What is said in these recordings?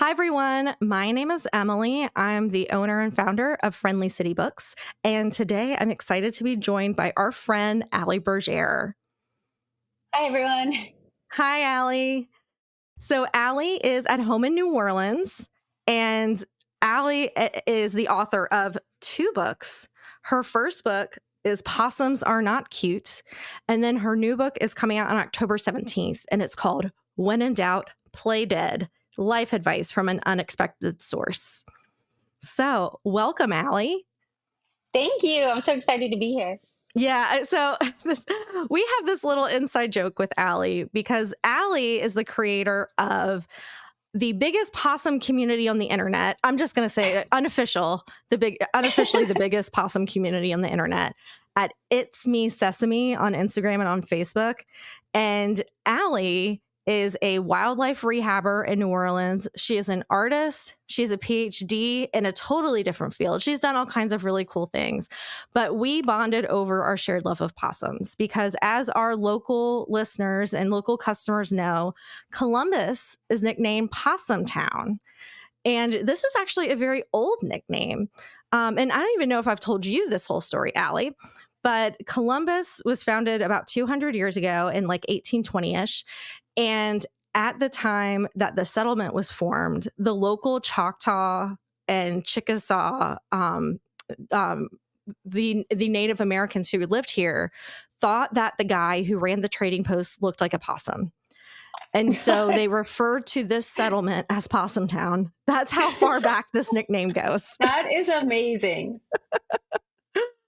Hi, everyone. My name is Emily. I'm the owner and founder of Friendly City Books. And today I'm excited to be joined by our friend, Allie Burguieres. Hi, everyone. Hi, Allie. So, Allie is at home in New Orleans, and Allie is the author of two books. Her first book is Possums Are Not Cute. And then her new book is coming out on October 17th, and it's called When in Doubt, Play Dead. Life advice from an unexpected source. So, welcome, Allie. Thank you. I'm so excited to be here. Yeah, so we have this little inside joke with Allie because Allie is the creator of the biggest possum community on the internet. I'm just going to say it, unofficially the biggest possum community on the internet at It's Me Sesame on Instagram and on Facebook. And Allie is a wildlife rehabber in New Orleans. She is an artist. She's a PhD in a totally different field. She's done all kinds of really cool things. But we bonded over our shared love of possums because, as our local listeners and local customers know, Columbus is nicknamed Possum Town. And this is actually a very old nickname. And I don't even know if I've told you this whole story, Allie, but Columbus was founded about 200 years ago in like 1820-ish. And at the time that the settlement was formed, the local Choctaw and Chickasaw, the Native Americans who lived here, thought that the guy who ran the trading post looked like a possum. And so they referred to this settlement as Possum Town. That's how far back this nickname goes. That is amazing.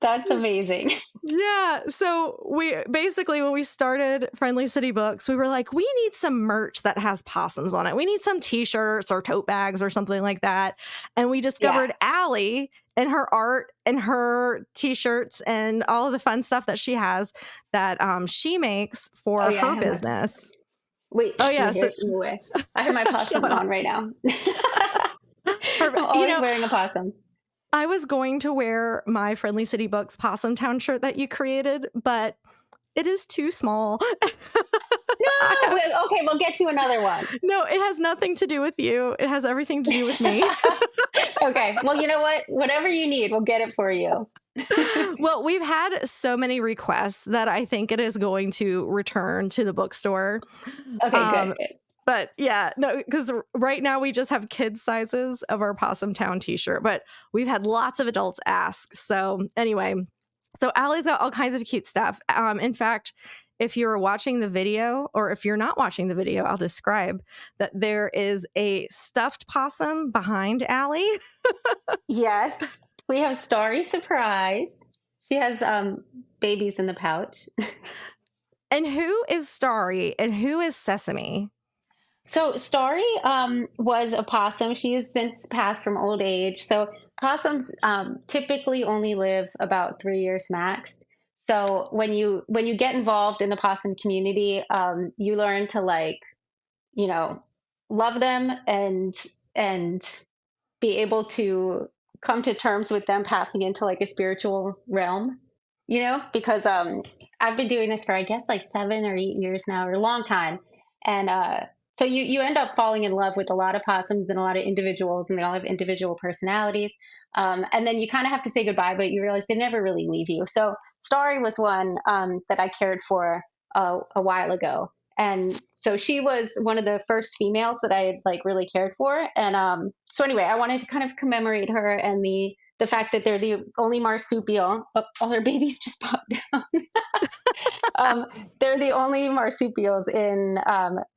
That's amazing. Yeah. So we basically, when we started Friendly City Books, we were like, we need some merch that has possums on it. We need some t-shirts or tote bags or something like that. And we discovered Allie and her art and her t-shirts and all of the fun stuff that she has that she makes for her business. Wait, oh yeah. Here's the way. I have my possum on right now. I'm always wearing a possum. I was going to wear my Friendly City Books Possum Town shirt that you created, but it is too small. No, okay, we'll get you another one. No, it has nothing to do with you. It has everything to do with me. Okay, well, you know what? Whatever you need, we'll get it for you. Well, we've had so many requests that I think it is going to return to the bookstore. Okay, good. But yeah, no, because right now we just have kids sizes of our Possum Town t-shirt, but we've had lots of adults ask. So anyway, so Allie's got all kinds of cute stuff. In fact, if you're watching the video or if you're not watching the video, I'll describe that there is a stuffed possum behind Allie. Yes, we have Starry Surprise. She has babies in the pouch. And who is Starry and who is Sesame? So Starry was a possum. She has since passed from old age. So possums typically only live about 3 years max. So when you get involved in the possum community, you learn to you know love them and be able to come to terms with them passing into like a spiritual realm. Because I've been doing this for I guess like 7 or 8 years now, or a long time, and so you end up falling in love with a lot of possums and a lot of individuals, and they all have individual personalities. And then you kind of have to say goodbye, but you realize they never really leave you. So Starry was one that I cared for a while ago, and so she was one of the first females that I had like really cared for. And so anyway, I wanted to kind of commemorate her and the fact that they're the only marsupial. Oh, all her babies just popped down. They're the only marsupials in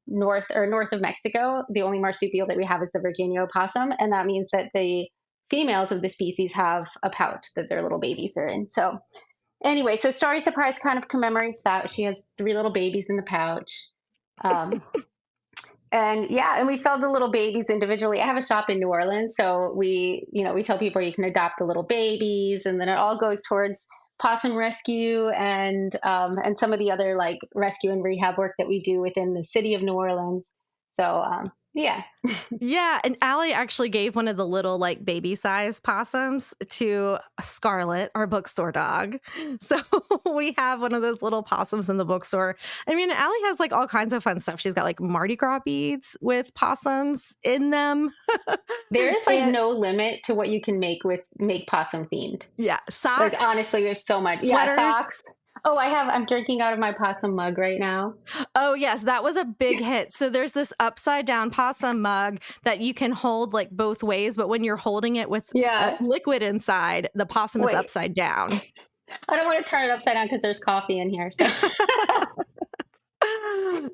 north of Mexico. The only marsupial that we have is the Virginia opossum, and that means that the females of the species have a pouch that their little babies are in. So anyway, so Starry Surprise kind of commemorates that. She has 3 little babies in the pouch. And we sell the little babies individually. I have a shop in New Orleans, so we tell people you can adopt the little babies, and then it all goes towards possum rescue and some of the other like rescue and rehab work that we do within the city of New Orleans. So Yeah. Yeah, and Allie actually gave one of the little, like, baby-sized possums to Scarlet, our bookstore dog. So, we have one of those little possums in the bookstore. I mean, Allie has, like, all kinds of fun stuff. She's got, like, Mardi Gras beads with possums in them. There is like And no limit to what you can make possum themed. yeah, Like socks, honestly, there's so much. Yeah, sweaters. socks. Oh, I'm drinking out of my possum mug right now. Oh, yes, that was a big hit. So there's this upside down possum mug that you can hold, like, both ways, but when you're holding it with, Yeah. liquid inside, the possum is Wait, upside down. I don't want to turn it upside down because there's coffee in here. So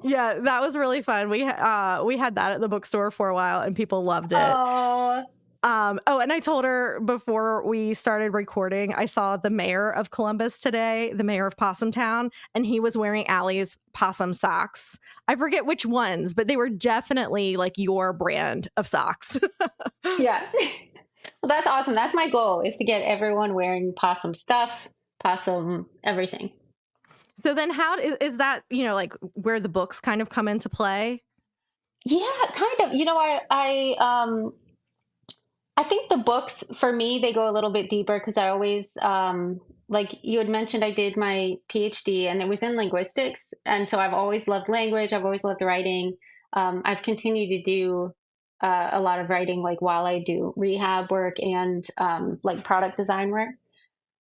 Yeah, that was really fun. We had that at the bookstore for a while and people loved it. oh, Oh, and I told her before we started recording, I saw the mayor of Columbus today, the mayor of Possum Town, and he was wearing Allie's possum socks. I forget which ones, but they were definitely like your brand of socks. yeah. Well, that's awesome. That's my goal is to get everyone wearing possum stuff, possum everything. So then how is that, like where the books kind of come into play? Yeah, kind of. I think the books for me they go a little bit deeper because I always like you had mentioned I did my PhD and it was in linguistics and so I've always loved language. I've always loved writing. I've continued to do a lot of writing like while I do rehab work and like product design work.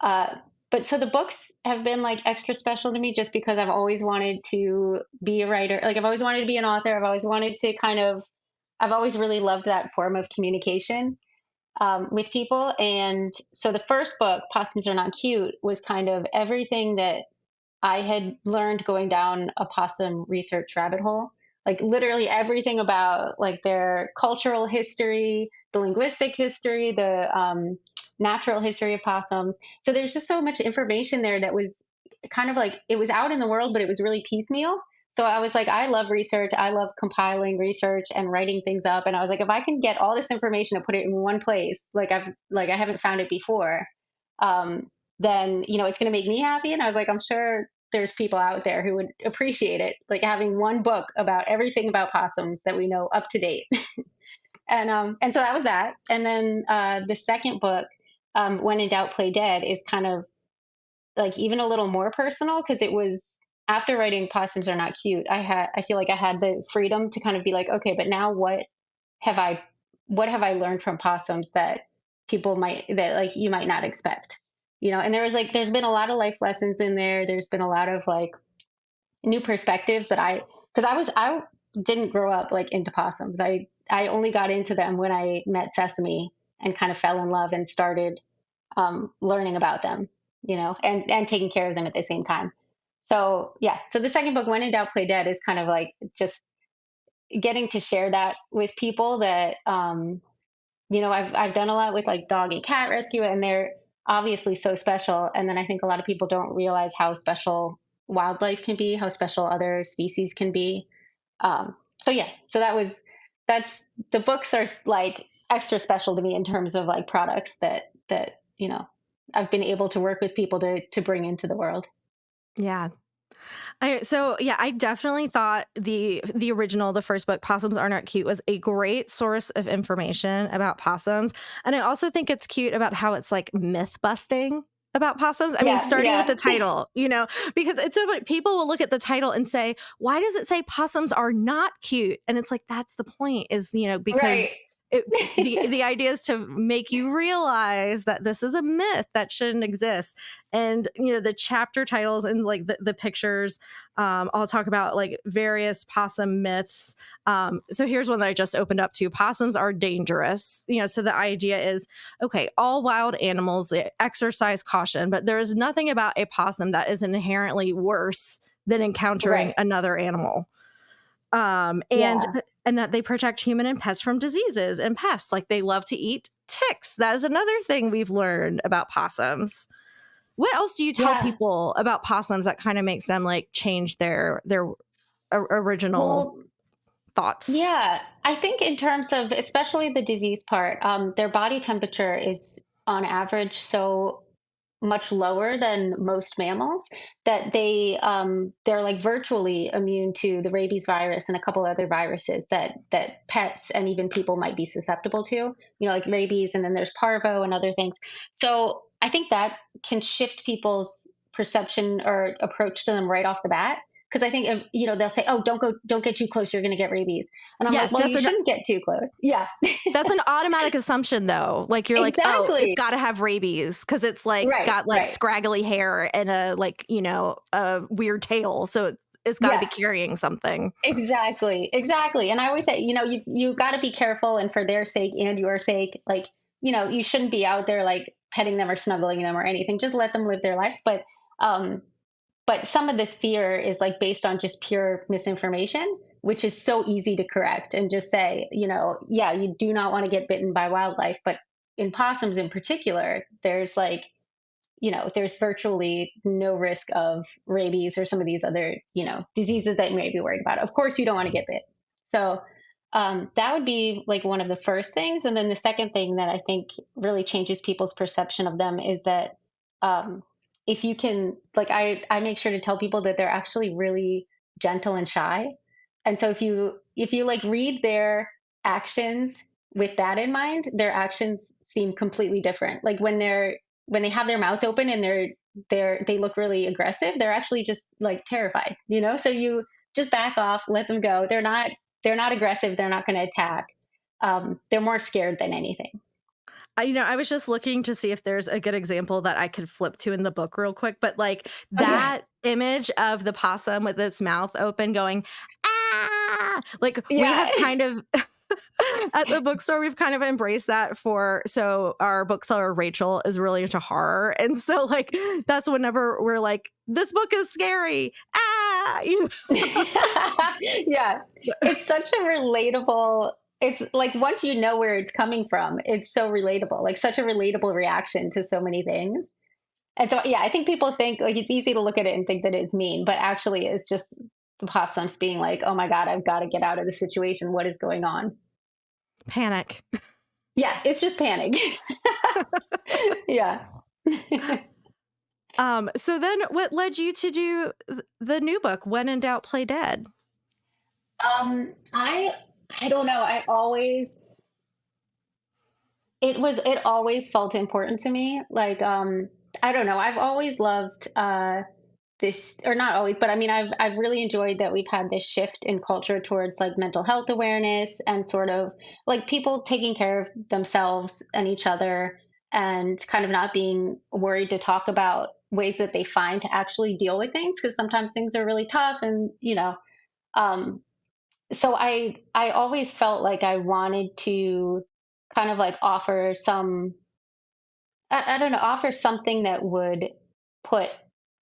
Uh, but so the books have been like extra special to me just because I've always wanted to be a writer. Like I've always wanted to be an author. I've always wanted to I've always really loved that form of communication with people. And so the first book, Possums Are Not Cute, was kind of everything that I had learned going down a possum research rabbit hole. Like literally everything about like their cultural history, the linguistic history, the natural history of possums. So there's just so much information there that was kind of like it was out in the world, but it was really piecemeal. So I was like, I love research. I love compiling research and writing things up. And I was like, if I can get all this information and put it in one place, I haven't found it before, then it's going to make me happy. And I was like, I'm sure there's people out there who would appreciate it, like having one book about everything about possums that we know up to date. And so that was that. And then the second book, When in Doubt, Play Dead, is kind of like even a little more personal because it was after writing Possums Are Not Cute. I feel like I had the freedom to kind of be like, okay, but now have I what have I learned from possums that like you might not expect, And there's been a lot of life lessons in there. There's been a lot of like new perspectives that because I didn't grow up like into possums. I only got into them when I met Sesame and kind of fell in love and started learning about them, and taking care of them at the same time. So yeah, so the second book, When in Doubt, Play Dead, is kind of like just getting to share that with people that I've done a lot with like dog and cat rescue, and they're obviously so special. And then I think a lot of people don't realize how special wildlife can be, how special other species can be. So yeah, that's the books are like extra special to me in terms of like products that I've been able to work with people to bring into the world. Yeah. I definitely thought the original, the first book, Possums Are Not Cute, was a great source of information about possums. And I also think it's cute about how it's like myth busting about possums. I mean, Yeah, starting with yeah, the title, because it's so funny. People will look at the title and say, why does it say possums are not cute? And it's like, that's the point is, because right. it, the idea is to make you realize that this is a myth that shouldn't exist. And the chapter titles and like the pictures, I'll talk about like various possum myths. So here's one that I just opened up to: possums are dangerous. So the idea is, okay, all wild animals, they exercise caution, but there is nothing about a possum that is inherently worse than encountering Right. another animal. um and Yeah. and that they protect human and pets from diseases and pests. Like, they love to eat ticks. That is another thing we've learned about possums. What else do you tell Yeah. people about possums that kind of makes them like change their original Well, thoughts? yeah. I think in terms of especially the disease part, their body temperature is on average so much lower than most mammals, that they're like virtually immune to the rabies virus and a couple other viruses that pets and even people might be susceptible to, like rabies, and then there's parvo and other things. So I think that can shift people's perception or approach to them right off the bat. Because I think if, they'll say, "Oh, don't get too close. You're going to get rabies," and I'm like, Yes, "Well, you shouldn't get too close." Yeah, that's an automatic assumption though. Like you're like, "Oh, it's exactly. got to have rabies because it's like Right, got like right. scraggly hair and a like, a weird tail. So it's got to be Yeah, carrying something." exactly, exactly. And I always say, you got to be careful, and for their sake and your sake, like, you shouldn't be out there like petting them or snuggling them or anything. Just let them live their lives. Um, but some of this fear is like based on just pure misinformation, which is so easy to correct and just say, yeah, you do not want to get bitten by wildlife, but in possums in particular, there's virtually no risk of rabies or some of these other, diseases that you may be worried about. Of course, you don't want to get bit. So that would be like one of the first things. And then the second thing that I think really changes people's perception of them is that um, if you can, like, I make sure to tell people that they're actually really gentle and shy. And so if you like read their actions with that in mind, their actions seem completely different. Like when they have their mouth open and they look really aggressive, they're actually just like terrified. So you just back off, let them go. They're not aggressive, they're not going to attack. They're more scared than anything. I was just looking to see if there's a good example that I could flip to in the book real quick, but like Okay. that image of the possum with its mouth open going, ah, like we Yeah. have kind of at the bookstore, we've kind of embraced that so our bookseller Rachel is really into horror. And so like that's whenever we're like, this book is scary. Ah, Yeah, it's such a relatable, it's like once you know where it's coming from, it's so relatable, like such a relatable reaction to so many things. And so, yeah, I think people think like it's easy to look at it and think that it's mean, but actually it's just the possums being like, "Oh my God, I've got to get out of the situation. What is going on?" panic. Yeah, it's just panic. Yeah. So then what led you to do the new book, When in Doubt, Play Dead? I don't know. It always felt important to me. Like, I don't know. I've always loved this, or not always, but I mean, I've really enjoyed that we've had this shift in culture towards like mental health awareness and sort of like people taking care of themselves and each other, and kind of not being worried to talk about ways that they find to actually deal with things, because sometimes things are really tough. And um so I always felt like I wanted to kind of like offer some, I don't know, offer something that would put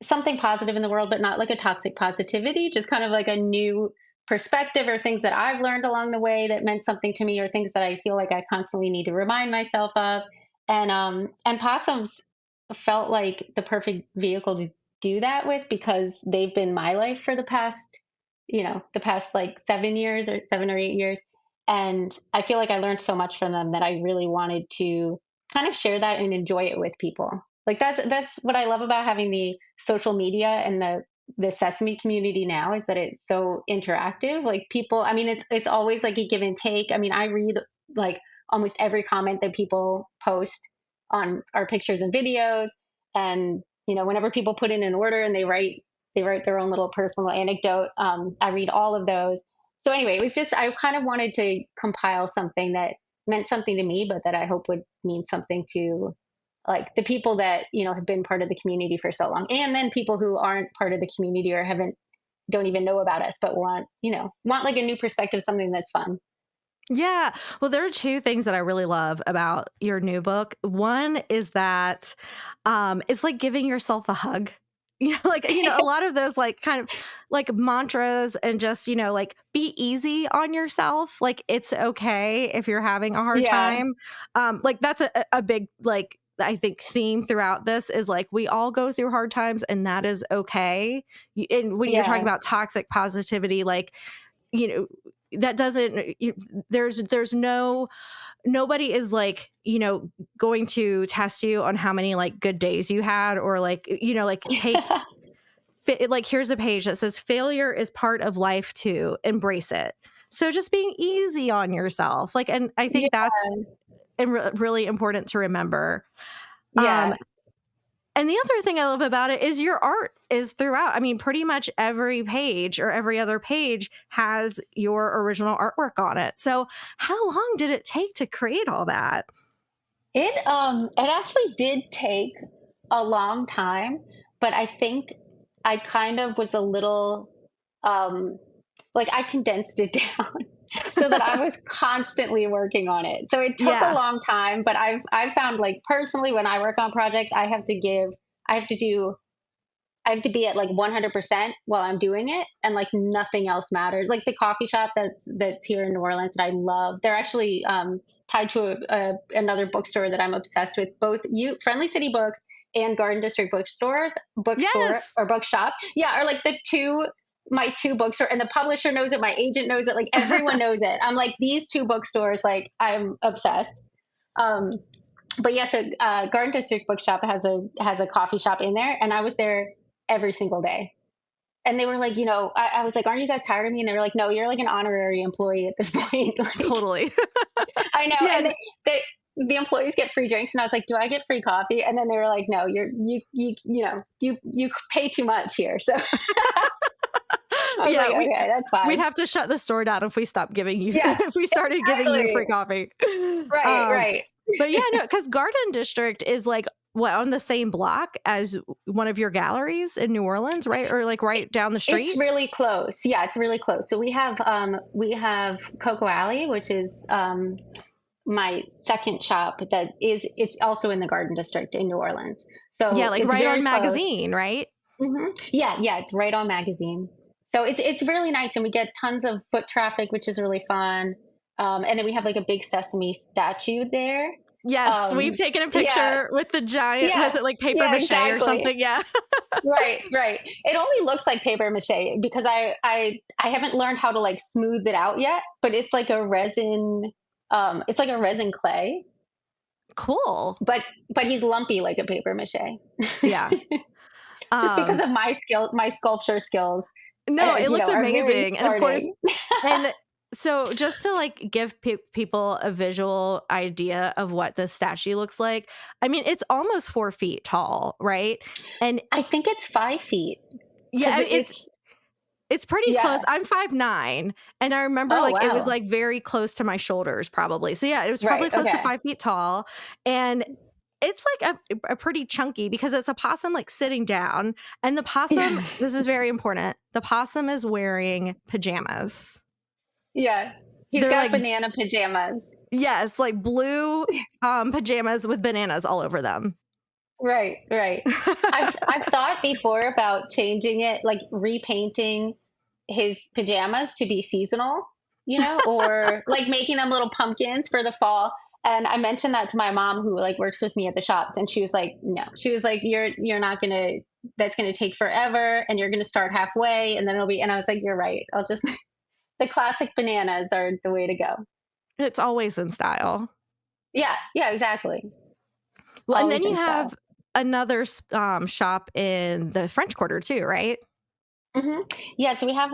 something positive in the world, but not like a toxic positivity, just kind of like a new perspective or things that I've learned along the way that meant something to me, or things that I feel like I constantly need to remind myself of. And possums felt like the perfect vehicle to do that with, because they've been my life for the past like 7 years or 7 or 8 years. And I feel like I learned so much from them that I really wanted to kind of share that and enjoy it with people. Like that's what I love about having the social media and the Sesame community now, is that it's so interactive. Like people, I mean, it's always like a give and take. I mean, I read like almost every comment that people post on our pictures and videos, and whenever people put in an order and they write their own little personal anecdote. I read all of those. So anyway, it was just I kind of wanted to compile something that meant something to me, but that I hope would mean something to like the people that have been part of the community for so long, and then people who aren't part of the community or haven't don't even know about us, but want like a new perspective, something that's fun. Yeah. Well, there are two things that I really love about your new book. One is that it's like giving yourself a hug. Like, a lot of those like kind of like mantras and just, like be easy on yourself. Like it's okay if you're having a hard Yeah, time. Like that's a big like I think theme throughout this is like we all go through hard times and that is okay. And when you're talking yeah, about toxic positivity, like you know that doesn't there's no nobody is like, going to test you on how many like good days you had, or like, like like here's a page that says failure is part of life too. Embrace it. So just being easy on yourself. Like, and I Yeah, think that's really important to remember. Um, yeah. and the other thing I love about it is your art is throughout. I mean, pretty much every page or every other page has your original artwork on it. So how long did it take to create all that? It actually did take a long time, but I think I kind of was a little um like I condensed it down so that I was constantly working on it. So it took a Yeah. long time, but I've found like personally when I work on projects, I have to do I have to be at like 100% while I'm doing it, and like nothing else matters. Like the coffee shop that's here in New Orleans that I love, they're actually tied to another bookstore that I'm obsessed with. Both you Friendly City Books and Garden District bookstore Yes. or bookshop, yeah, are like the two my two bookstore, and the publisher knows it, my agent knows it, like everyone knows it. I'm like these two bookstores, like I'm obsessed. Um, but yeah, so Garden District Bookshop has a coffee shop in there, and I was there every single day. And they were like, I was like, "Aren't you guys tired of me?" And they were like, "No, you're like an honorary employee at this point." Like, Totally. I know. Yeah. And they the employees get free drinks, and I was like, "Do I get free coffee?" And then they were like, "No, you pay too much here." So I was Yeah, like, "Okay, that's we'd fine." have to shut the store down if we stopped giving you Yeah, if we started giving you exactly. free coffee. Right, Um, right. but yeah, no, because Garden District is like what, on the same block as one of your galleries in New Orleans, right? Or like right down the It's street? really close. Yeah, it's really close. So we have Cocoa Alley, which is my second shop it's also in the Garden District in New Orleans. Yeah, So like it's right very on close. Magazine, right? Yeah, yeah, it's right on Magazine. So it's really nice, and we get tons of foot traffic, which is really fun. And then we have like a big sesame statue there. Yes, we've Um, taken a yeah, picture with the giant, was yeah, it like paper yeah, mache or exactly. something? Yeah. Right, right. It only looks like paper mache because I haven't learned how to like smooth it out yet, but it's like a resin clay, Cool. but he's lumpy like a paper mache. Yeah. Just because Um, of my sculpture skills, no, it looked are very amazing. And of course, starting. and so just to like give people a visual idea of what the statue looks like, I mean, it's almost 4 feet tall, right? And I think it's 5 feet yeah, because it's pretty close. yeah. I'm 5'9", and I remember Oh like it was wow. like very close to my shoulders, probably. So yeah, it was probably Right. close to Okay. 5 feet tall, and it's like a pretty chunky because it's a possum like sitting down, and the possum. Yeah. This is very important. The possum is wearing pajamas. Yeah. He's They're got like, banana pajamas. yes, like blue pajamas with bananas all over them. Right, right. I've thought before about changing it, like repainting his pajamas to be seasonal, or like making them little pumpkins for the fall. And I mentioned that to my mom who like works with me at the shops, and she was like, "No." She was like, "You're not going to that's going to take forever, and you're going to start halfway and then it'll be." And I was like, "You're right. I'll just the classic bananas are the way to go." It's always in style. Yeah, yeah, exactly. Well, and then Always you in style. have another shop in the French Quarter too, right? hmm Yeah, so we have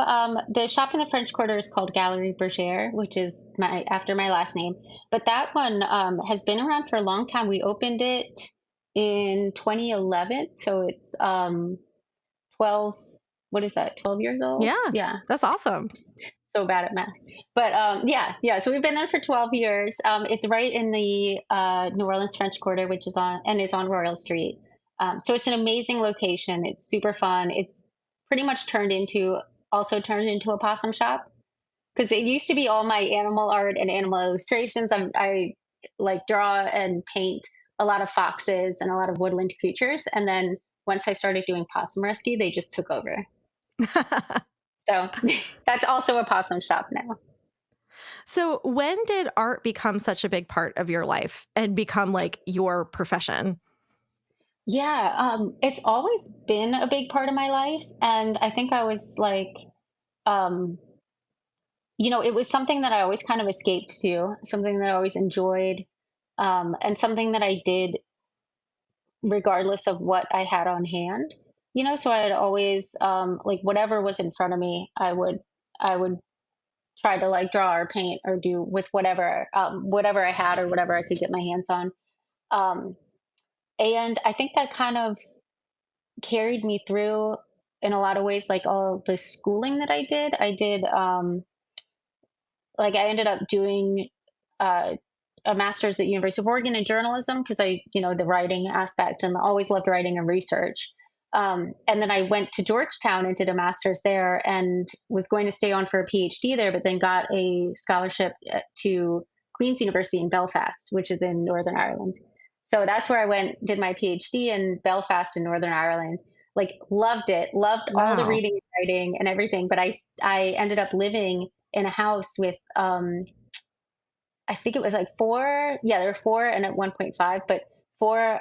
the shop in the French Quarter is called Gallery Bergère, which is my after my last name. But that one has been around for a long time. We opened it in 2011, so it's 12. What is that? 12 years old? Yeah, Yeah, that's awesome. so bad at math. But yeah, yeah. So we've been there for 12 years. It's right in the New Orleans French Quarter, which is on Royal Street. So it's an amazing location. It's super fun. It's pretty much turned into a possum shop because it used to be all my animal art and animal illustrations. I like draw and paint a lot of foxes and a lot of woodland creatures, and then once I started doing possum rescue, they just took over. So that's also a possum shop now. So, when did art become such a big part of your life and become like your profession? Yeah, it's always been a big part of my life, and I think I was like, um, it was something that I always kind of escaped to, something that I always enjoyed, and something that I did regardless of what I had on hand. So I'd always like whatever was in front of me, I would try to like draw or paint or do with whatever I had or whatever I could get my hands on. Um, and I think that kind of carried me through in a lot of ways, like all the schooling that I did. Like I ended up doing uh, a master's at University of Oregon in journalism because the writing aspect, and I always loved writing and research. And then I went to Georgetown and did a master's there, and was going to stay on for a PhD there, but then got a scholarship to Queen's University in Belfast, which is in Northern Ireland. So that's where I went, did my PhD in Belfast in Northern Ireland. Like loved it, loved all the Wow. reading and writing and everything. But I ended up living in a house with I think it was like four. Yeah, there were four and at 1.5, but four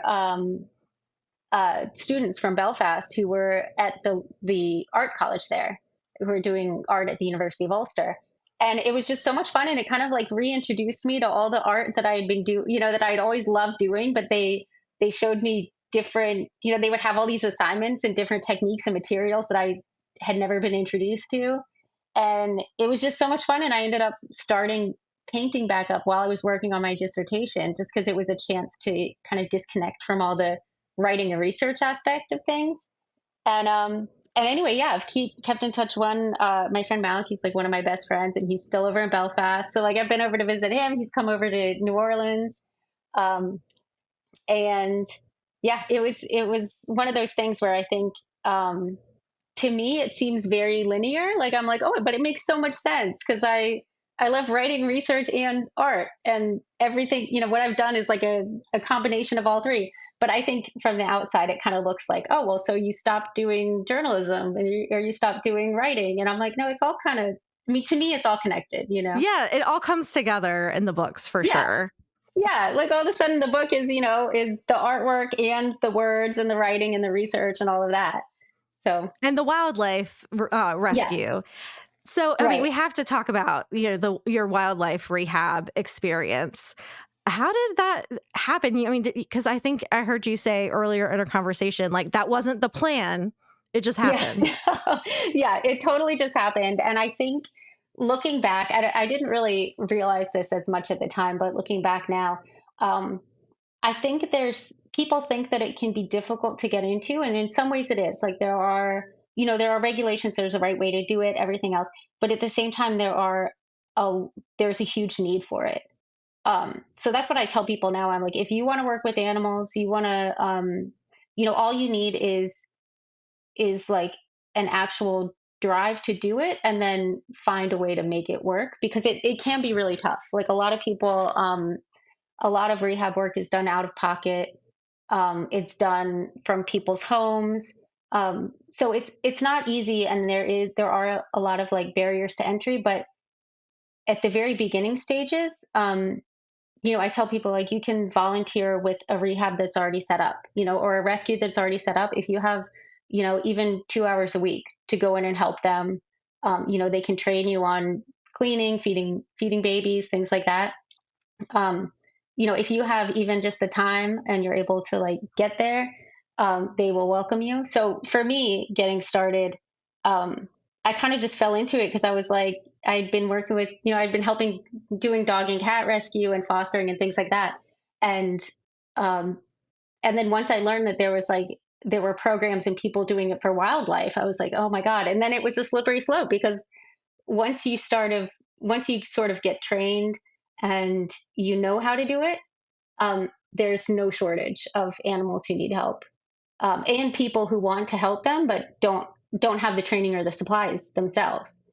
students from Belfast who were at the art college there, who were doing art at the University of Ulster. And it was just so much fun, and it kind of like reintroduced me to all the art that I had been that I'd always loved doing. But they showed me different. They would have all these assignments and different techniques and materials that I had never been introduced to, and it was just so much fun. And I ended up starting painting back up while I was working on my dissertation, just because it was a chance to kind of disconnect from all the writing and research aspect of things. And anyway, yeah, I've kept in touch. My friend Malik, he's like one of my best friends, and he's still over in Belfast. So like I've been over to visit him. He's come over to New Orleans, um, and yeah, it was one of those things where I think to me it seems very linear. Like I'm like, oh, but it makes so much sense because I love writing, research, and art, and everything. What I've done is like a combination of all three. But I think from the outside it kind of looks like, oh well, so you stopped doing journalism, or you stopped doing writing. And I'm like, no, it's all kind of, to me it's all connected. Yeah, it all comes together in the books for Yeah. sure. Yeah, like all of a sudden the book is the artwork and the words and the writing and the research and all of that. So And the wildlife yeah, rescue. So, I mean, right. we have to talk about, your wildlife rehab experience. How did that happen? I mean, because I think I heard you say earlier in our conversation, like that wasn't the plan. It just Yeah. happened. Yeah, it totally just happened. And I think looking back, I didn't really realize this as much at the time, but looking back now, um, I think there's people think that it can be difficult to get into. And in some ways it is. Like there are regulations, there's a right way to do it, everything else. But at the same time, a, there's a huge need for it. So that's what I tell people now. I'm like, if you want to work with animals, you want to, all you need is like an actual drive to do it, and then find a way to make it work, because it can be really tough. Like a lot of rehab work is done out of pocket. It's done from people's homes. So it's not easy, and there are a lot of like barriers to entry. But at the very beginning stages, I tell people like you can volunteer with a rehab that's already set up, or a rescue that's already set up. If you have, even 2 hours a week to go in and help them, they can train you on cleaning, feeding babies, things like that. Um, if you have even just the time and you're able to like get there, they will welcome you. So for me, getting started, I kind of just fell into it because I was like, I'd been working with, I'd been helping doing dog and cat rescue and fostering and things like that. And, um, and then once I learned that there were programs and people doing it for wildlife, I was like, oh my God. And then it was a slippery slope, because once you once you sort of get trained and you know how to do it, there's no shortage of animals who need help, and people who want to help them but don't have the training or the supplies themselves.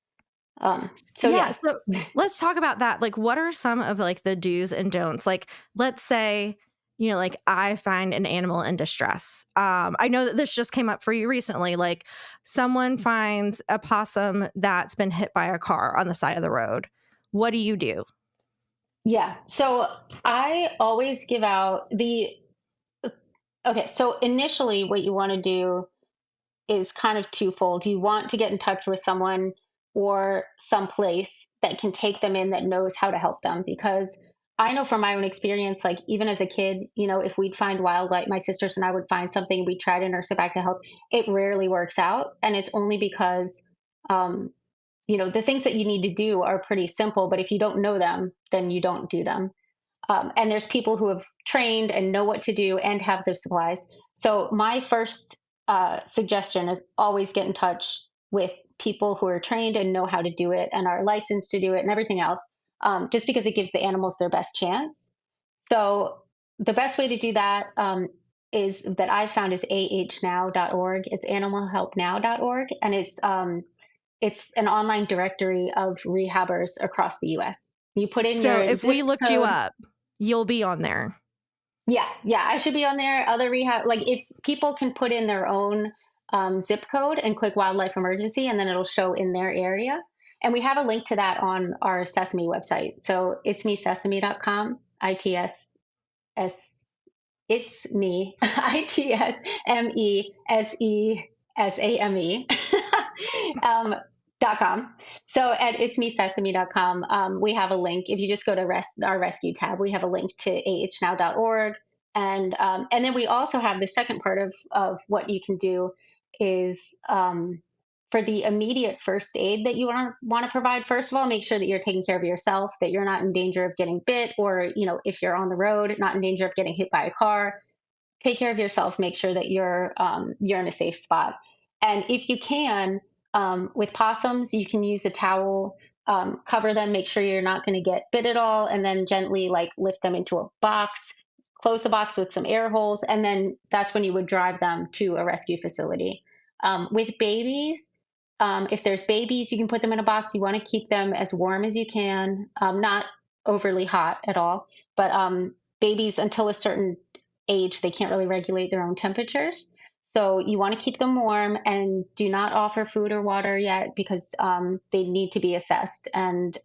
So Yeah, yeah, so let's talk about that. Like, what are some of like the do's and don'ts? Like, let's say, like I find an animal in distress. I know that this just came up for you recently. Like, someone finds a possum that's been hit by a car on the side of the road. What do you do? yeah. So I always give out the okay. So initially, what you want to do is kind of twofold. You want to get in touch with someone or some place that can take them in that knows how to help them. Because I know from my own experience, like even as a kid, if we'd find wildlife, my sisters and I would find something, we'd try to nurse it back to health. It rarely works out. And it's only because, um, the things that you need to do are pretty simple, but if you don't know them, then you don't do them. And there's people who have trained and know what to do and have the supplies. So my first suggestion is always get in touch with people who are trained and know how to do it and are licensed to do it and everything else, just because it gives the animals their best chance. So the best way to do that is that I've found is ahnow.org. It's animalhelpnow.org, and it's an online directory of rehabbers across the U.S. You put in So your if zip we looked you code. up, you'll be on there. Yeah, yeah, I should be on there. Other rehab, like if people can put in their own zip code and click wildlife emergency, and then it'll show in their area. And we have a link to that on our Sesame website. So it's me sesame.com, ITS, it's me, ITSMESESAME. .com. So at itsmesesame.com, we have a link. If you just go to our rescue tab, we have a link to ahnow.org. And then we also have the second part of what you can do is for the immediate first aid that you want to provide. First of all, make sure that you're taking care of yourself, that you're not in danger of getting bit, or if you're on the road, not in danger of getting hit by a car. Take care of yourself. Make sure that you're in a safe spot. And if you can, with possums, you can use a towel, cover them, make sure you're not going to get bit at all, and then gently like lift them into a box, close the box with some air holes, and then that's when you would drive them to a rescue facility. With babies, if there's babies, you can put them in a box. You want to keep them as warm as you can, not overly hot at all, but babies until a certain age, they can't really regulate their own temperatures. So you want to keep them warm and do not offer food or water yet because they need to be assessed and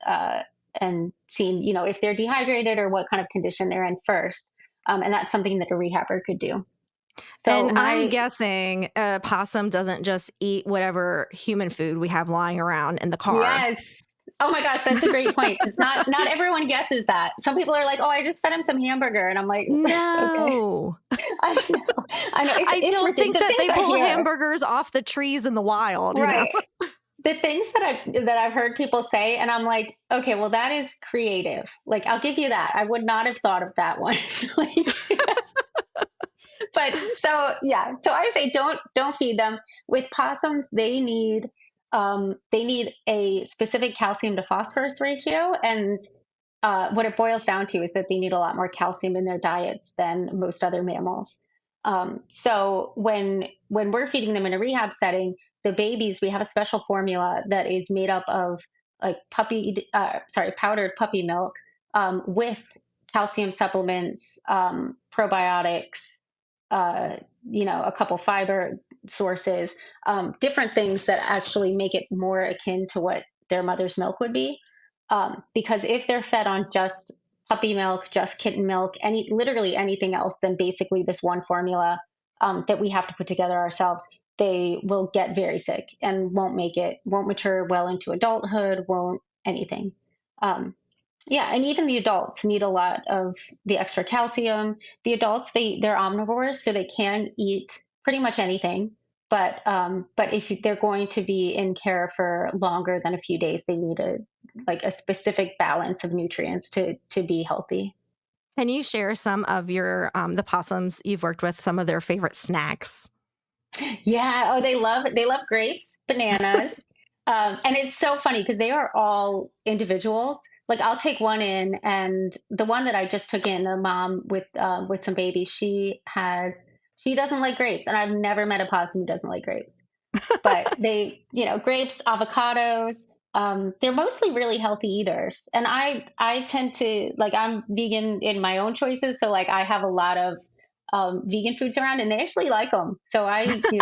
seen, if they're dehydrated or what kind of condition they're in first. And that's something that a rehabber could do. So And I'm my guessing a possum doesn't just eat whatever human food we have lying around in the car. Yes. Oh my gosh, that's a great point. Because not everyone guesses that. Some people are like, "Oh, I just fed him some hamburger," and I'm like, "Okay, No. I know, I know." It's I it's don't think ridiculous. The that things they I pull hear, hamburgers off the trees in the wild, you know? right? The things that I've heard people say, and I'm like, okay, well, that is creative. Like, I'll give you that. I would not have thought of that one. Like, but so yeah, so I would say don't feed them. With possums, they need a specific calcium to phosphorus ratio, and what it boils down to is that they need a lot more calcium in their diets than most other mammals. So when we're feeding them in a rehab setting, the babies, we have a special formula that is made up of like powdered puppy milk with calcium supplements, probiotics, uh, a couple fiber sources, different things that actually make it more akin to what their mother's milk would be. Because if they're fed on just puppy milk, just kitten milk, literally anything else than basically this one formula that we have to put together ourselves, they will get very sick and won't mature well into adulthood, won't anything. Um, yeah, and even the adults need a lot of the extra calcium. The adults, they're omnivores, so they can eat pretty much anything. But if they're going to be in care for longer than a few days, they need a specific balance of nutrients to be healthy. Can you share some of your the possums you've worked with, some of their favorite snacks? Yeah. Oh, they love grapes, bananas, and it's so funny because they are all individuals. Like I'll take one in, and the one that I just took in, a mom with some babies, she doesn't like grapes, and I've never met a possum who doesn't like grapes. But grapes, avocados. They're mostly really healthy eaters, and I tend to like I'm vegan in my own choices, so like I have a lot of vegan foods around, and they actually like them. So I feed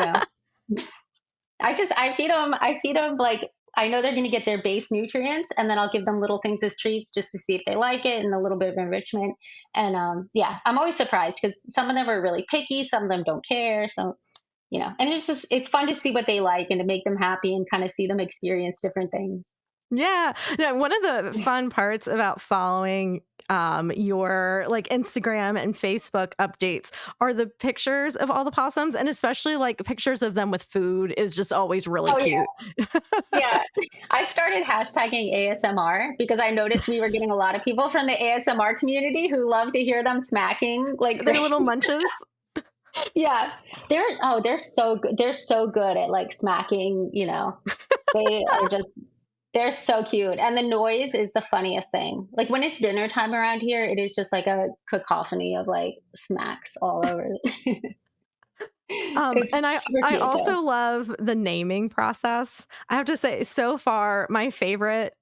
them like I know they're going to get their base nutrients, and then I'll give them little things as treats just to see if they like it, and a little bit of enrichment. And yeah, I'm always surprised because some of them are really picky, some of them don't care. So and it's fun to see what they like and to make them happy and kind of see them experience different things. Yeah. No, one of the fun parts about following your like Instagram and Facebook updates are the pictures of all the possums, and especially like pictures of them with food is just always really Oh yeah. cute. Yeah. I started hashtagging ASMR because I noticed we were getting a lot of people from the ASMR community who love to hear them smacking like Their crazy. little munches. Yeah. They're so good. They're so good at like smacking, They are just they're so cute. And the noise is the funniest thing. Like when it's dinner time around here, it is just like a cacophony of like smacks all over. It's And I super I cute though. also love the naming process. I have to say, so far, my favorite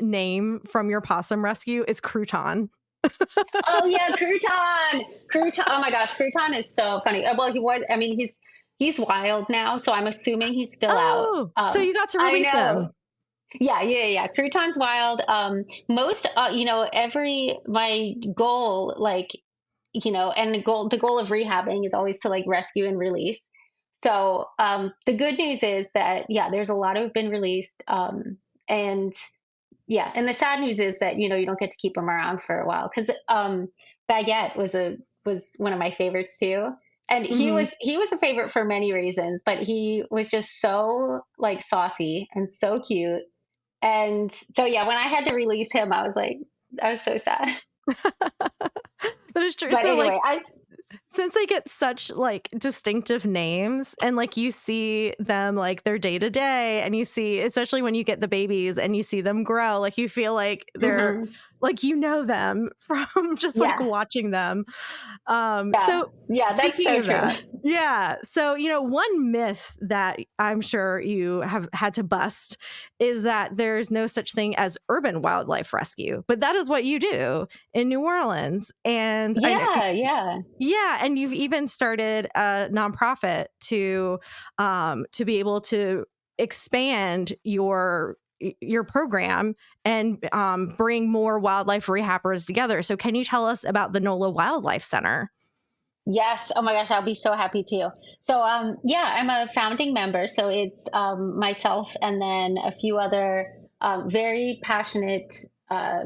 name from your possum rescue is Crouton. Oh yeah, Crouton. Crouton. Oh my gosh, Crouton is so funny. Well, I mean, he's wild now, so I'm assuming he's still out. Oh, so you got to I release know. him. Yeah. Crouton's wild. Most, every my goal, like, and the goal of rehabbing is always to like rescue and release. So the good news is that yeah, there's a lot who've been released. And yeah, and the sad news is that you don't get to keep them around for a while because Baguette was one of my favorites too, and Mhm. he was a favorite for many reasons, but he was just so like saucy and so cute, and so yeah, when I had to release him, I was so sad. But it's true. But So, anyway, like, I since they get such like distinctive names and like you see them like their day to day and you see especially when you get the babies and you see them grow like you feel like they're mhm. like them from just like Yeah, watching them. yeah, So yeah, that's speaking so of true. that, yeah. So, one myth that I'm sure you have had to bust is that there's no such thing as urban wildlife rescue, but that is what you do in New Orleans. And I know, Yeah, yeah. yeah, and you've even started a nonprofit to be able to expand your program and bring more wildlife rehabbers together. So, can you tell us about the NOLA Wildlife Center? Yes. Oh my gosh, I'll be so happy to. So, yeah, I'm a founding member. So it's myself and then a few other very passionate, uh,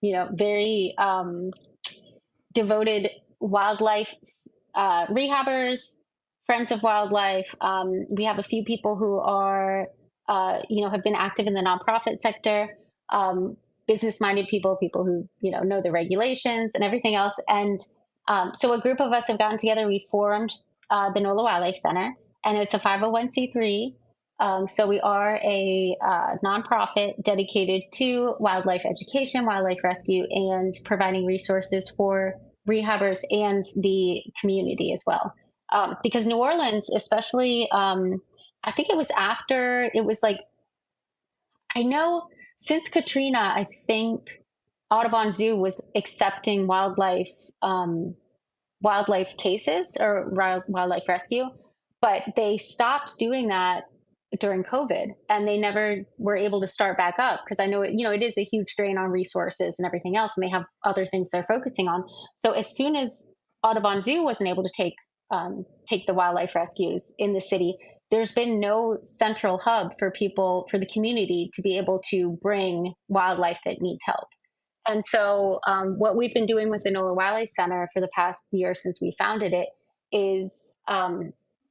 very devoted wildlife rehabbers, friends of wildlife. We have a few people who are, have been active in the nonprofit sector, business-minded people, people who know the regulations and everything else. And so a group of us have gotten together. We formed the NOLA Wildlife Center, and it's a 501(c)(3). So we are a nonprofit dedicated to wildlife education, wildlife rescue, and providing resources for rehabbers and the community as well. Because New Orleans, especially, I think it was after, it was like, I know since Katrina, I think Audubon Zoo was accepting wildlife cases or wildlife rescue, but they stopped doing that during COVID, and they never were able to start back up because I know it is a huge drain on resources and everything else, and they have other things they're focusing on. So as soon as Audubon Zoo wasn't able to take the wildlife rescues in the city, there's been no central hub for people for the community to be able to bring wildlife that needs help. And so, what we've been doing with the NOLA Wildlife Center for the past year since we founded it is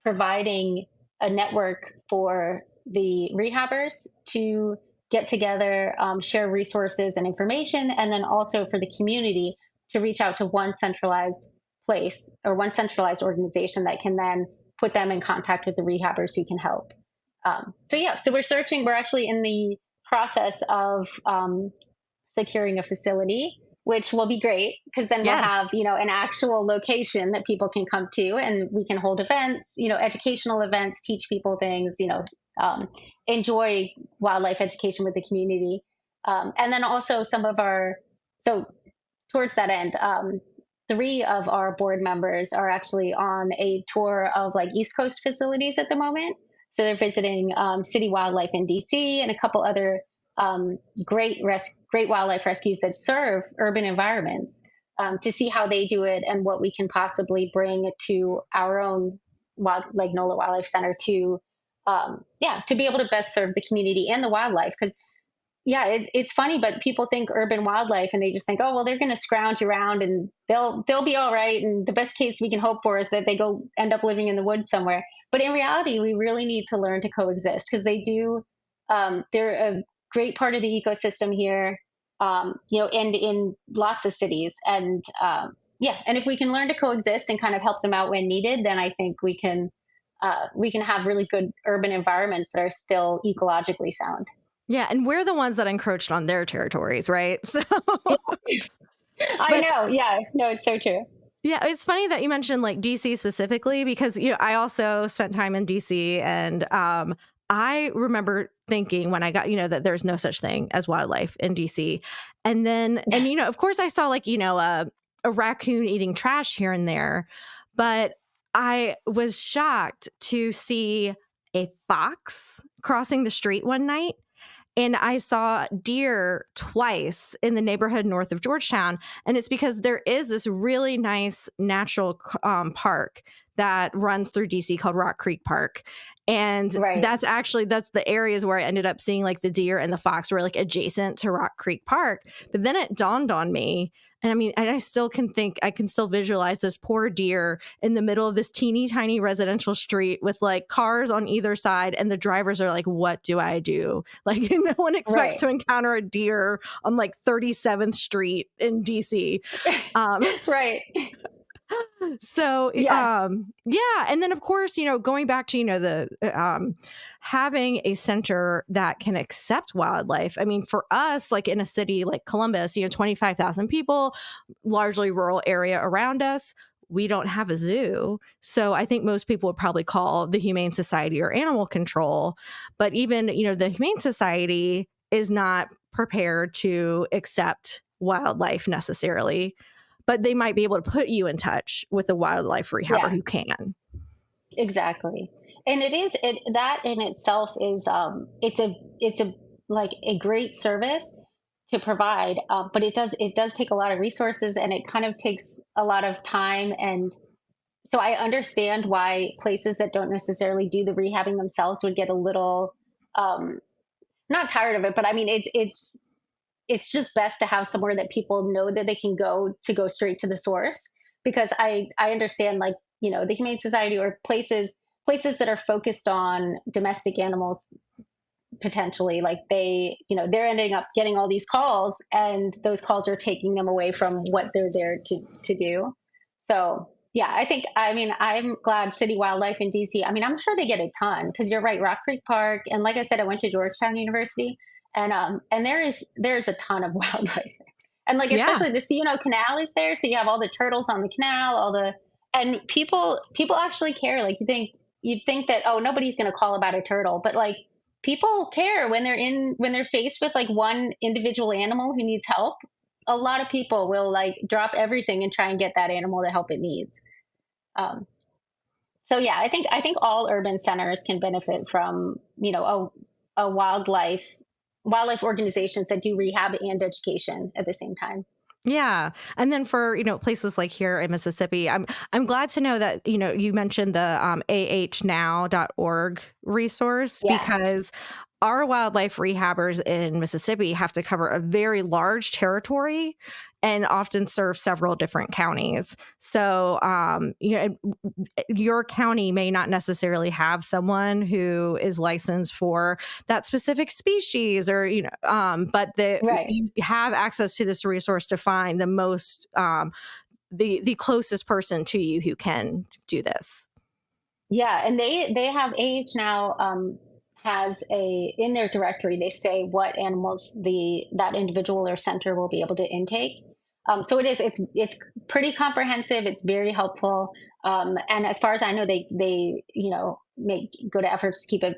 providing a network for the rehabbers to get together, share resources and information, and then also for the community to reach out to one centralized place or one centralized organization that can then put them in contact with the rehabbers who can help. So, yeah, so we're searching, we're actually in the process of securing a facility, which will be great because then we'll Yes. have, an actual location that people can come to and we can hold events, educational events, teach people things, um, enjoy wildlife education with the community. And then also so towards that end, three of our board members are actually on a tour of like East Coast facilities at the moment. So they're visiting City Wildlife in DC and a couple other um, great wildlife rescues that serve urban environments to see how they do it and what we can possibly bring to our own. like NOLA Wildlife Center to, yeah, to be able to best serve the community and the wildlife. Because yeah, it's funny, but people think urban wildlife and they just think, oh, well, they're going to scrounge around and they'll be all right. And the best case we can hope for is that they go end up living in the woods somewhere. But in reality, we really need to learn to coexist because they do. They're a great part of the ecosystem here, and in lots of cities. And yeah, and if we can learn to coexist and kind of help them out when needed, then I think we can have really good urban environments that are still ecologically sound. Yeah, and we're the ones that encroached on their territories, right? So, I but know. Yeah. No, it's so true. yeah, it's funny that you mentioned like DC specifically because I also spent time in DC and I remember thinking when I got that there's no such thing as wildlife in DC. And of course I saw like a raccoon eating trash here and there, but I was shocked to see a fox crossing the street one night and I saw deer twice in the neighborhood north of Georgetown. And it's because there is this really nice natural park that runs through DC called Rock Creek Park. And Right. that's the areas where I ended up seeing like the deer and the fox were like adjacent to Rock Creek Park. But then it dawned on me, and I mean, and I can still visualize this poor deer in the middle of this teeny tiny residential street with like cars on either side. And the drivers are like, what do I do? Like, no one expects Right. to encounter a deer on like 37th Street in DC. Um, Right. so, Yeah. yeah. And then, of course, going back to, the having a center that can accept wildlife. I mean, for us, like in a city like Columbus, 25,000 people, largely rural area around us, we don't have a zoo. So I think most people would probably call the Humane Society or animal control. But even, the Humane Society is not prepared to accept wildlife necessarily, but they might be able to put you in touch with a wildlife rehabber Yeah. who can. Exactly. And that in itself is it's a like a great service to provide, but it does take a lot of resources and it kind of takes a lot of time. And so I understand why places that don't necessarily do the rehabbing themselves would get a little um, not tired of it, but I mean it's just best to have somewhere that people know that they can go straight to the source, because I understand, like, the Humane Society or places that are focused on domestic animals, potentially, like, they're ending up getting all these calls and those calls are taking them away from what they're there to do. So yeah, I mean, I'm glad City Wildlife in DC, I mean, I'm sure they get a ton, because you're right, Rock Creek Park, and like I said, I went to Georgetown University, and there's a ton of wildlife, and like Yeah. especially the C&O Canal is there, so you have all the turtles on the canal, and people actually care. Like, you'd think that, oh, nobody's going to call about a turtle, but like, people care when they're faced with like one individual animal who needs help. A lot of people will like drop everything and try and get that animal the help it needs. Um, so yeah, I think all urban centers can benefit from, a wildlife organizations that do rehab and education at the same time. Yeah. And then for, places like here in Mississippi, I'm glad to know that, you mentioned the ahnow.org resource Yeah. because our wildlife rehabbers in Mississippi have to cover a very large territory and often serve several different counties. So, your county may not necessarily have someone who is licensed for that specific species or, but Right. you have access to this resource to find the most, the closest person to you who can do this. Yeah, and they have age now, has a in their directory, they say what animals the that individual or center will be able to intake. So it's pretty comprehensive. It's very helpful, and as far as I know, they make good efforts to keep it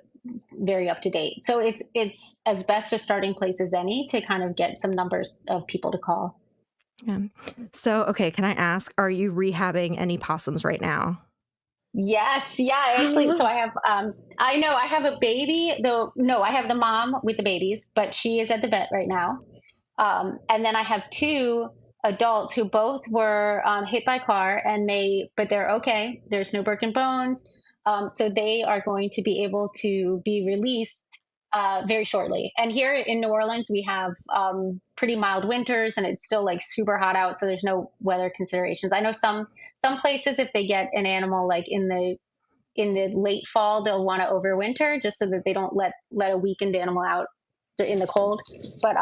very up to date. So it's as best a starting place as any to kind of get some numbers of people to call. Yeah. So, okay, can I ask, are you rehabbing any possums right now? Yes, yeah, actually, so I know I have a baby, though, no, I have the mom with the babies, but she is at the vet right now. And then I have two adults who both were hit by car, but they're okay. There's no broken bones. So they are going to be able to be released very shortly. And here in New Orleans, we have pretty mild winters, and it's still like super hot out, so there's no weather considerations. I know some places, if they get an animal like in the late fall, they'll want to overwinter just so that they don't let a weakened animal out in the cold. But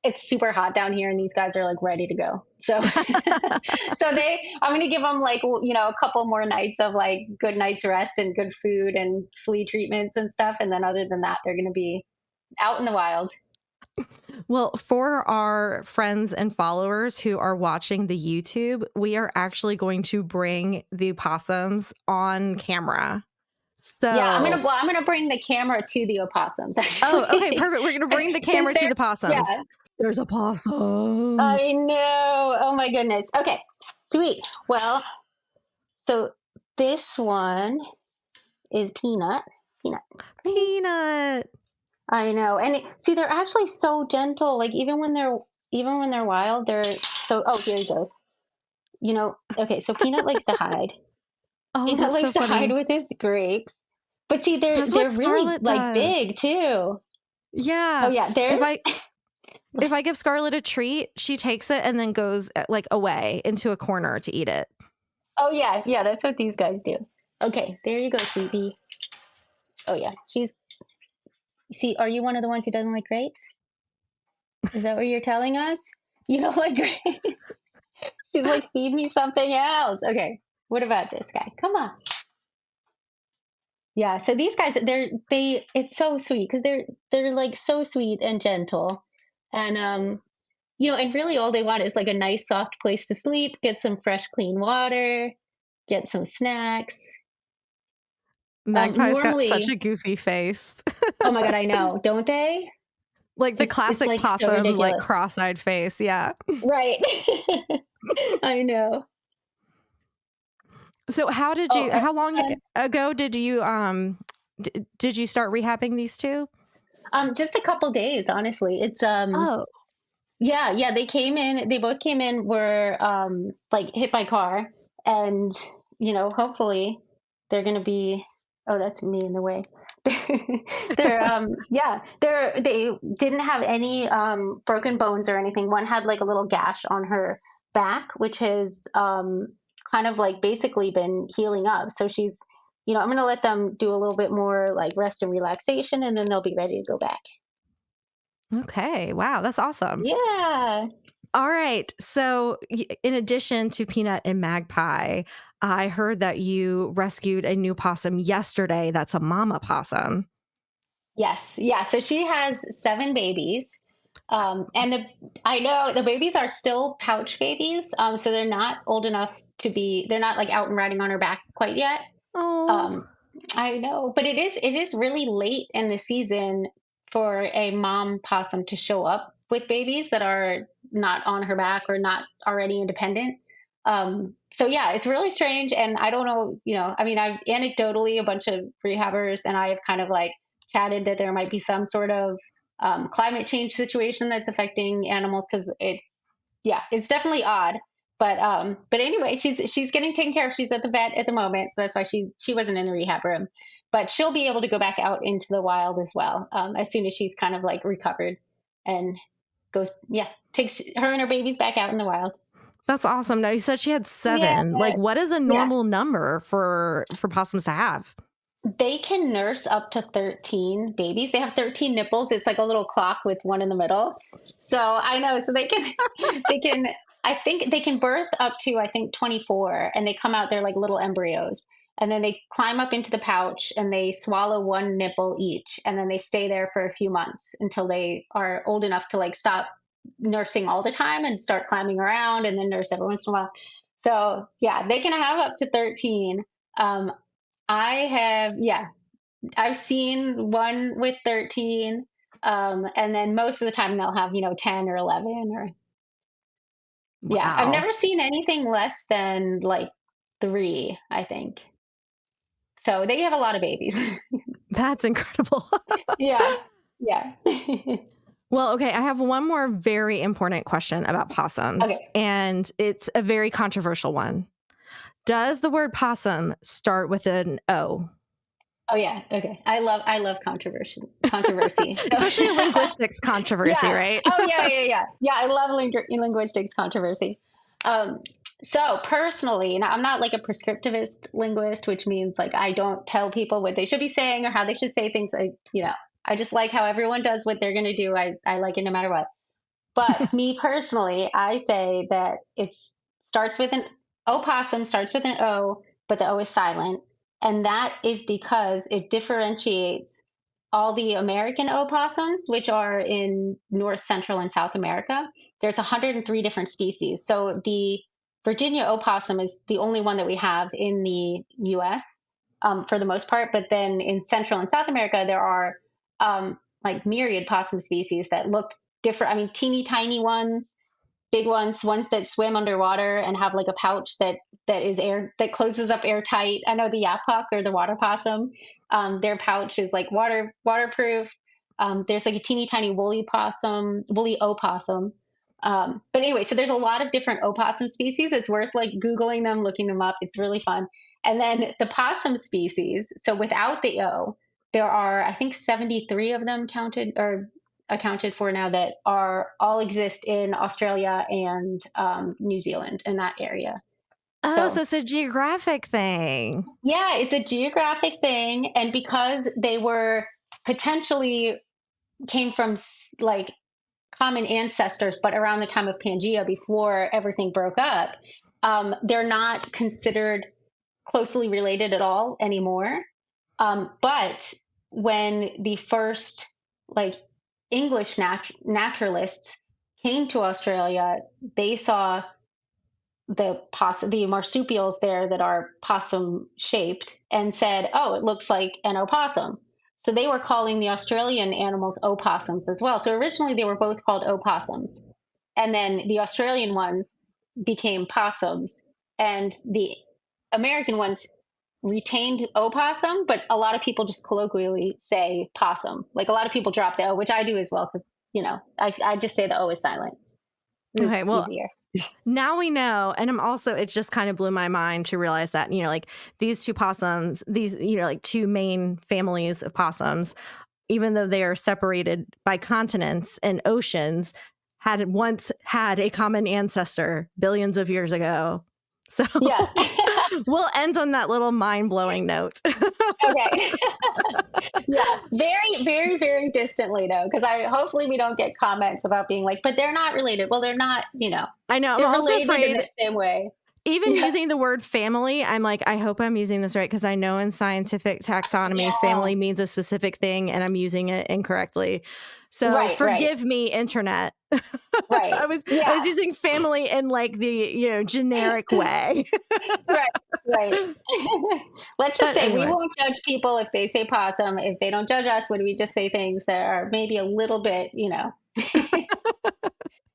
it's super hot down here, and these guys are like ready to go. So I'm going to give them like a couple more nights of like good night's rest and good food and flea treatments and stuff, and then other than that, they're going to be out in the wild. Well, for our friends and followers who are watching the YouTube, we are actually going to bring the possums on camera. Yeah, So, I'm gonna bring the camera to the opossums oh, okay, actually, perfect. We're going to bring the since camera to they're the possums. yeah. There's a possum. I know. Oh my goodness. Okay, sweet. Well, so this one is Peanut. Peanut. Peanut. I know. And see, they're actually so gentle. Like even when they're wild, they're so. Oh, here he goes. Okay. So Peanut likes to hide. Oh, Peanut that's so likes to hide funny. with his grapes. But see, That's they're what really Scarlett like does. big too. Oh Yeah. yeah, If they're. I give Scarlett a treat, she takes it and then goes like away into a corner to eat it. Oh yeah, yeah. That's what these guys do. Okay, there you go, sweetie. Oh yeah, she's. See, are you one of the ones who doesn't like grapes? Is that what you're telling us? You don't like grapes? She's like, feed me something else. Okay. What about this guy? Come on. Yeah. So these guys, it's so sweet because they're like so sweet and gentle, and and really all they want is like a nice soft place to sleep, get some fresh, clean water, get some snacks. Magpie's got such Normally, a goofy face. oh my god, I know, don't they? Like the It's classic like so possum, like ridiculous, cross-eyed face. Yeah. right? I know. So Oh, how long and ago did you did you start rehabbing these two? just a couple days, honestly. It's Oh, Yeah, yeah, they both came in, were like hit by car, and hopefully they're going to be. Oh, that's me in the way. They're yeah, they didn't have any broken bones or anything. One had like a little gash on her back, which has kind of like basically been healing up. So I'm going to let them do a little bit more like rest and relaxation, and then they'll be ready to go back. okay. Wow, that's awesome. Yeah. All right. So, in addition to Peanut and Magpie, I heard that you rescued a new possum yesterday. That's a mama possum. Yes, yeah. So she has seven babies, and I know the babies are still pouch babies, so they're not old enough to be. They're not like out and riding on her back quite yet. Oh, Um, I know, but it is really late in the season for a mom possum to show up with babies that are not on her back or not already independent. So yeah, it's really strange, and I don't know. I mean, I've anecdotally a bunch of rehabbers and I have kind of like chatted that there might be some sort of climate change situation that's affecting animals because it's definitely odd. But anyway, she's getting taken care of. She's at the vet at the moment, so that's why she wasn't in the rehab room. But she'll be able to go back out into the wild as well as soon as she's kind of like recovered and goes. Yeah, takes her and her babies back out in the wild. that's awesome. Now you said she had Yeah, seven. Like, what is a yeah. normal number for possums to have? They can nurse up to 13 babies. They have 13 nipples. It's like a little clock with one in the middle. So I know. So they can, I think they can birth up to, I think, 24, and they come out, they're like little embryos. And then they climb up into the pouch and they swallow one nipple each. And then they stay there for a few months until they are old enough to like stop nursing all the time and start climbing around and then nurse every once in a while. So yeah, they can have up to 13. Um, I have, yeah, I've seen one with 13. And then most of the time they'll have, 10 or 11 or, yeah, I've Wow, never seen anything less than like three, I think. So they have a lot of babies. that's incredible. Yeah. Yeah. Well, okay, I have one more very important question about possums, Okay. and it's a very controversial one. Does the word possum start with an O? Oh yeah. Okay. I love controversy. So Especially linguistics controversy, yeah. right? Oh yeah, yeah, yeah. Yeah, I love linguistics controversy. Um, so personally, now I'm not like a prescriptivist linguist, which means like I don't tell people what they should be saying or how they should say things. I just like how everyone does what they're going to do. I like it no matter what. But me personally, I say that it's starts with an opossum starts with an O, but the O is silent. And that is because it differentiates all the American opossums, which are in North, Central, and South America. There's 103 different species. So the Virginia opossum is the only one that we have in the US for the most part. But then in Central and South America, there are like myriad possum species that look different. I mean, teeny tiny ones, big ones that swim underwater and have like a pouch that is air that closes up airtight. I know the yapok or the water possum, their pouch is like waterproof. There's like a teeny tiny woolly opossum. But anyway, so there's a lot of different opossum species. It's worth like Googling them, looking them up. It's really fun. And then the possum species, so without the O, there are, I think, 73 of them counted or accounted for now that are all exist in Australia and New Zealand in that area. Oh, So so it's a geographic thing. yeah, it's a geographic thing, and because they were potentially came from like common ancestors, but around the time of Pangea, before everything broke up, they're not considered closely related at all anymore. But when the first like English naturalists came to Australia, they saw the marsupials there that are possum shaped and said, "Oh, it looks like an opossum." So they were calling the Australian animals opossums as well. So originally they were both called opossums, and then the Australian ones became possums, and the American ones retained opossum, but a lot of people just colloquially say possum. Like a lot of people drop the O, which I do as well, because I just say the O is silent. Okay, It's well, easier. now we know. And I'm also, it just kind of blew my mind to realize that, like these two possums, these, like two main families of possums, even though they are separated by continents and oceans, had once had a common ancestor billions of years ago. So Yeah. we'll end on that little mind blowing note. Okay. Yeah. Very, very, very distantly though, because I hopefully we don't get comments about being like, but they're not related. Well, they're not. I know. I'm They're also related in the afraid, same way. even Yeah. using the word family, I'm like, I hope I'm using this right because I know in scientific taxonomy, Yeah. family means a specific thing and I'm using it incorrectly. So Right. Right. forgive me, internet. Right. I was Yeah. using family in like the generic way. Right. Right. Let's just But say we anyway, won't judge people if they say possum. If they don't judge us, when we just say things that are maybe a little bit,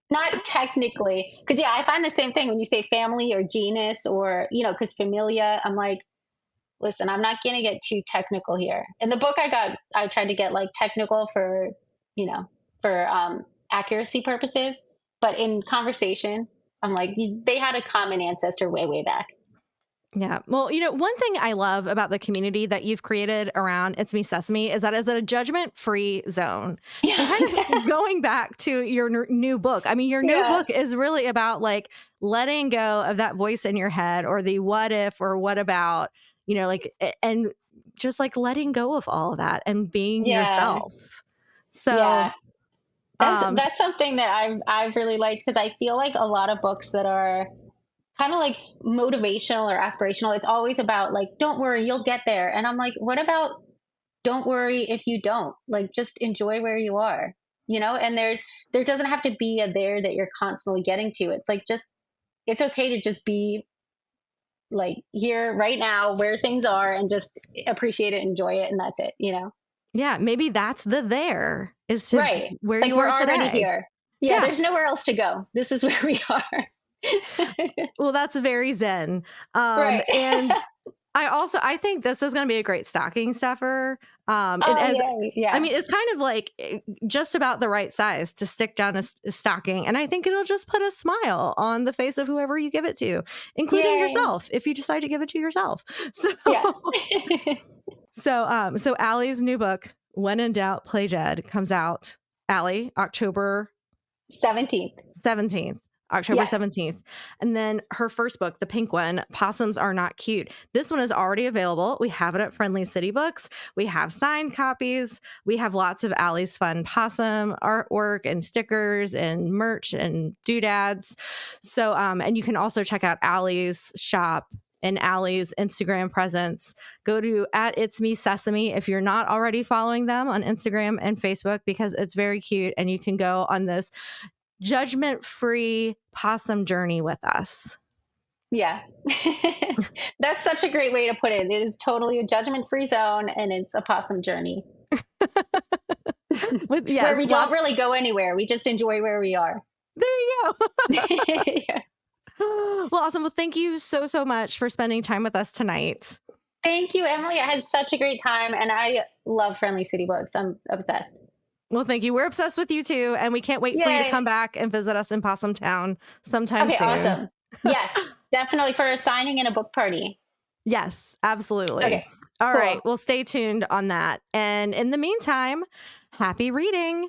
not technically. Because, yeah, I find the same thing when you say family or genus or, because familia, I'm like, listen, I'm not going to get too technical here. In the book I tried to get like technical you know, for accuracy purposes. But in conversation, I'm like, they had a common ancestor way, way back. yeah. Well, one thing I love about the community that you've created around It's Me Sesame is that it's a judgment-free zone. And kind Yeah. of going back to your new book. I mean, your new Yeah. book is really about like letting go of that voice in your head or the what if or what about, and just like letting go of all of that and being Yeah. yourself. So, Yeah. That's um that's something that I've really liked because I feel like a lot of books that are kind of like motivational or aspirational, it's always about like, don't worry, you'll get there. And I'm like, what about don't worry if you don't? Like just enjoy where you are, and there doesn't have to be a there that you're constantly getting to. It's like just it's okay to just be like here right now where things are and just appreciate it, enjoy it, and that's it. yeah, maybe that's the there is to Right. where Like you we're are already today. here. Yeah, Yeah. there's nowhere else to go. This is where we are. Well, that's very zen. Right. And I think this is gonna be a great stocking stuffer. And Oh, as yay. I Yeah. mean, it's kind of like just about the right size to stick down a stocking. And I think it'll just put a smile on the face of whoever you give it to, including Yay. yourself, if you decide to give it to yourself. Yeah. So Allie's new book, When in Doubt, Play Dead, comes out, Allie, October 17th. 17th. October Yes. 17th. And then her first book, the pink one, Possums Are Not Cute. This one is already available. We have it at Friendly City Books. We have signed copies. We have lots of Allie's fun possum artwork and stickers and merch and doodads. So, and you can also check out Allie's shop and Allie's Instagram presence. Go to at It's Me Sesame if you're not already following them on Instagram and Facebook, because it's very cute and you can go on this judgment-free possum journey with us. Yeah. That's such a great way to put it. It is totally a judgment-free zone and it's a possum journey With where we yes, don't really go anywhere. We just enjoy where we are. there you Yeah. go. Well, awesome. Well, thank you so much for spending time with us tonight. Thank you, Emily. I had such a great time and I love Friendly City Books. I'm obsessed. Well, thank you. We're obsessed with you too, and we can't wait for you to come Yay. back and visit us in Possum Town sometime Okay, soon. awesome. Yes, definitely for a signing and a book party. Yes, absolutely. Okay, All right. cool. Well, stay tuned on that. And in the meantime, happy reading.